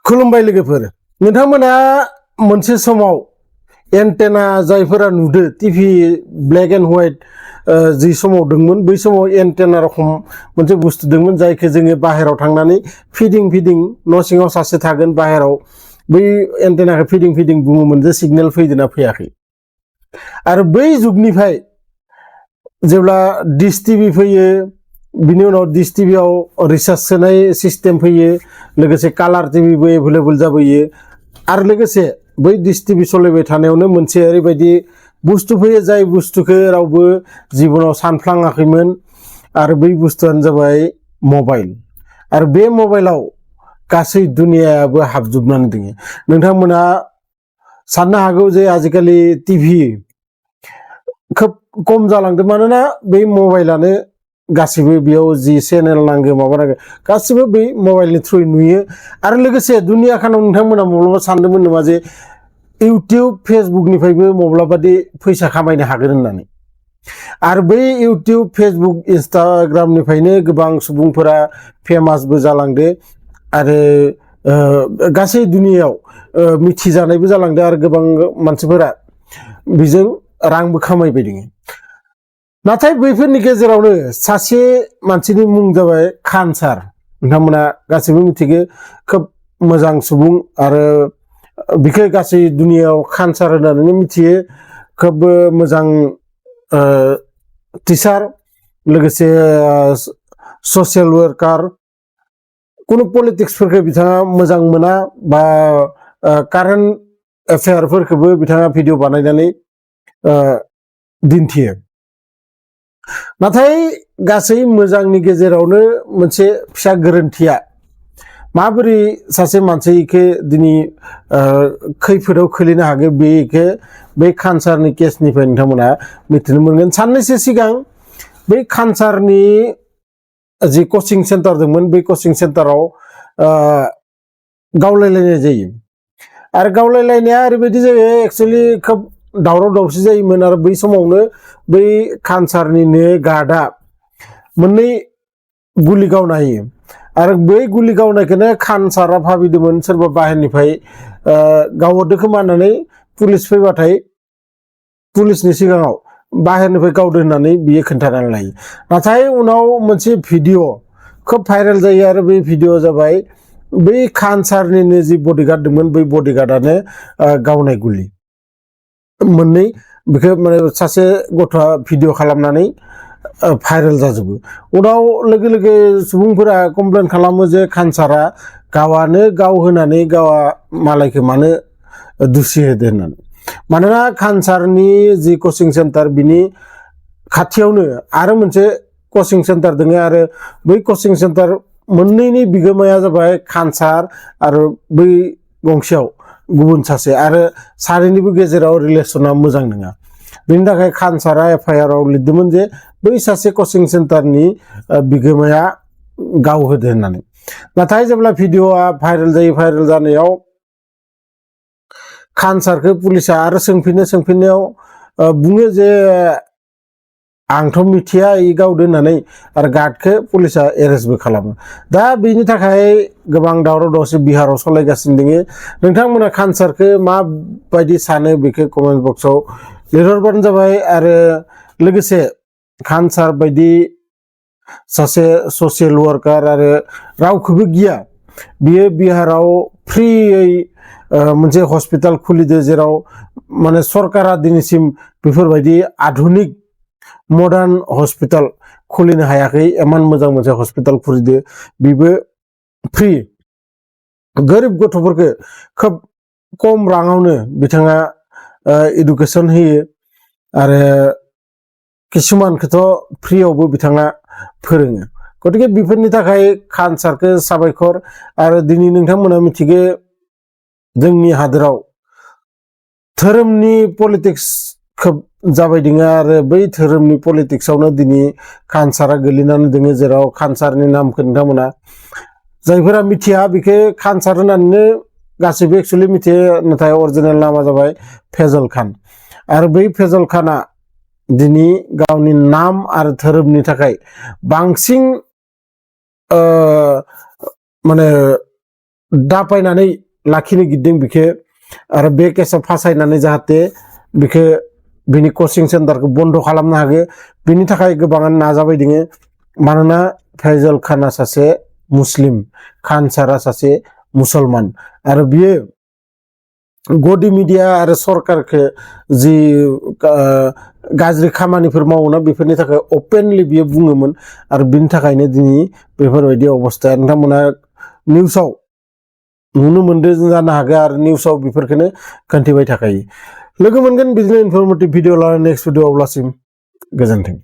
खुलुमबाय लोगोफोर नोंथांमोना मोनसे समाव एन्टेना जायफोरा नुदो टिभि ब्लेक एन्ड व्हाइट जि समाव दंमोन बै समाव एन्टेना रखम मोनसे बुस्थु दंमोन जायखौ जोङो बाहेराव थांनानै फिदिं न' सिङाव सासे थागोन बाहेराव बै एन्टेनाखौ फिदिं बुङोमोन जे सिगनेल फैदोंना फैयाखै आरो बै जुगनिफ्राय जेब्ला डिश टिभि फैयो बिनि उनाव डिश टिभियाव रिचार्ज सोनाय सिस्टेम फैयो लोगोसे कालार टिभिबो एभेलेबल जाबोयो आरो लोगोसे बै डिश टिभि सलायबाय थानायावनो मोनसे ओरैबायदि बुस्थु फैयो जाय बुस्थुखौ रावबो जिबनाव सानफ्लाङाखैमोन आरो बै बुस्थुआनो जाबाय मबाइल आरो बे मबाइलाव गासै दुनियायाबो हाबजोबनानै दङ नोंथांमोना साननो हागौ जे आजिखालि टिभि खोब खम जालांदों मानोना बै मबाइलानो गासिबो बेयाव जि चेनेल नांगौ माबा नांगौ गासिबो बै मबाइलनि थ्रुयै नुयो आरो लोगोसे दुनिया खानाव नोंथांमोना माब्लाबा सानदोंमोन नामा जे इउटिउब फेसबुकनिफ्रायबो माब्लाबादि फैसा खामायनो हागोन होननानै आरो बै इउटिउब फेसबुक इन्स्टाग्रामनिफ्रायनो गोबां सुबुंफोरा फेमासबो जालांदो आरो गासै दुनियायाव मिथिजानायबो जालांदो आरो गोबां मानसिफोरा बेजों रांबो खामायबाय दङ नाथाय बैफोरनि गेजेरावनो सासे मानसिनि मुं जाबाय खान सार नोंथांमोना गासैबो मिथिगौ खोब मोजां सुबुं आरो बिखौ गासै दुनियायाव खान सार होननानै मिथियो खोब मोजां टिचार लोगोसे ससियेल वर्कार कुनु पलिटिक्सफोरखौ बिथाङा मोजां मोना बा कारेन्ट एफेयारफोरखौबो बिथाङा भिडिअ बानायनानै दिन्थियो नाथाय गासै मोजांनि गेजेरावनो मोनसे फिसा गोरोन्थिया माबोरै सासे मानसिखौ दिनै खैफोदाव खोलैनो हागौ बेखौ बै खानसारनि केसनिफ्राय नोंथांमोना मिथिनो मोनगोन साननैसो सिगां बै खानसारनि जि कचिं सेन्टार दंमोन बै कचिं सेन्टाराव गावलायलायनाय जायो आरो गावलायलायनाया ओरैबायदि जायो एक्सुवेलि खोब दावराव दावसि जायोमोन आरो बै समावनो बै खानसारनिनो गार्डआ मोननै गुलि गावना होयो आरो बै गुलि गावनायखौनो खानसारा भाबिदोंमोन सोरबा बाहेरनिफ्राय गावहरदो खोमा होननानै पुलिस फैबाथाय पुलिसनि सिगाङाव बाहेरनिफ्राय गावदो होननानै बियो खोन्थानानै लायो नाथाय उनाव मोनसे भिडिअ खोब भाइरेल जायो आरो बे भिडिअ जाबाय बै खानसारनिनो जि बडिगार्ड दंमोन बै बडिगार्डआनो गावनाय गुलि मोननै बेखौ माने सासे गथ'आ भिडिअ खालामनानै भाइरेल जाजोबो उनाव लोगो लोगो सुबुंफोरा कमप्लेन खालामो जे खानसारा गावानो गाव होनानै गावा मालायखौ मानो दुसि होदो होननानै मानोना खानसारनि जि कचिं सेन्टार बिनि खाथियावनो आरो मोनसे कचिं सेन्टार दङ आरो बै कचिं सेन्टार मोननैनि बिगोमाया जाबाय खानसार आरो बै गंसेयाव गुबुन सासे आरो सानैनिबो गेजेराव रिलेसना मोजां नङा बेनि थाखाय खानसारा एफआइआरआव लिरदोंमोन जे बै सासे कचिं सेन्टारनि बिगोमाया गावहोदो होननानै नाथाय जेब्ला भिडिअआ भाइरेल जायो भाइरेल जानायाव खानसारखौ पुलिसा आरो सोंफिननायाव बुङो जे आंथ' मिथिया इ गावदो होननानै आरो गार्डखौ पुलिसा एरेस्टबो खालामो दा बेनि थाखाय गोबां दावराव दावसि बिहाराव सालायगासिनो दङ नोंथांमोना खानसारखौ माबायदि सानो बेखौ कमेन्ट बक्सआव लिरहरबानो जाबाय आरो लोगोसे खानसार बायदि सासे ससियेल वर्कार आरो रावखौबो गिया बियो बिहाराव फ्रियै मोनसे हस्पिटाल खुलिदो जेराव माने सरकारा दिनैसिम बेफोरबायदि आधुनिक मडार्न हस्पिटाल खुलिनो हायाखै इमान मोजां मोनसे हस्पिटाल खुलिदो बेबो फ्रि गोरिब गथ'फोरखौ खोब खम राङावनो बिथाङा इडुकेसन होयो आरो किसुमानखौथ' फ्रियावबो बिथाङा फोरोङो गतिके बेफोरनि थाखाय खानसारखौ साबायखर आरो दिनै नोंथांमोना मिथिगौ जोंनि हादोराव धोरोमनि पलिटिक्स खोब जाबाय दङ आरो बै धोरोमनि पलिटिक्सआवनो दिनै खानसारा गोलैनानै दङ जेराव खानसारनि नामखौ नोंथांमोना जायफोरा मिथिया बेखौ खानसार होननानैनो गासैबो एक्सुवेलि मिथियो नाथाय अरिजिनेल नामा जाबाय फैजल खान आरो बै फैजल खाना दिनै गावनि नाम आरो धोरोमनि थाखाय बांसिन माने दापायनानै लाखिनो गिदों बिखौ आरो बे केसाव फासायनानै जाहाथे बिखौ बिनि कचिं सेन्टारखौ बन्द खालामनो हागो बिनि थाखाय गोबाङानो नाजाबाय दोङो मानोना फैजल खाना सासे मुस्लिम खान सारा सासे मुसलमान आरो बियो गदि मिडिया आरो सरकारखौ जि गाज्रि खामानिफोर मावोना बेफोरनि थाखाय अपेनलि बियो बुङोमोन आरो बिनि थाखायनो दिनै बेफोरबायदि अबस्थाया नोंथांमोना निउसाव नुनो मोनदों जानो हागौ आरो निउसाव बेफोरखौनो खोन्थिबाय थाखायो लोगो मोनगोन बिदिनो इनफरमेटिभ भिडिअ लानानै नेक्स्ट भिडिअ अब्लासिम गोजोन्थों।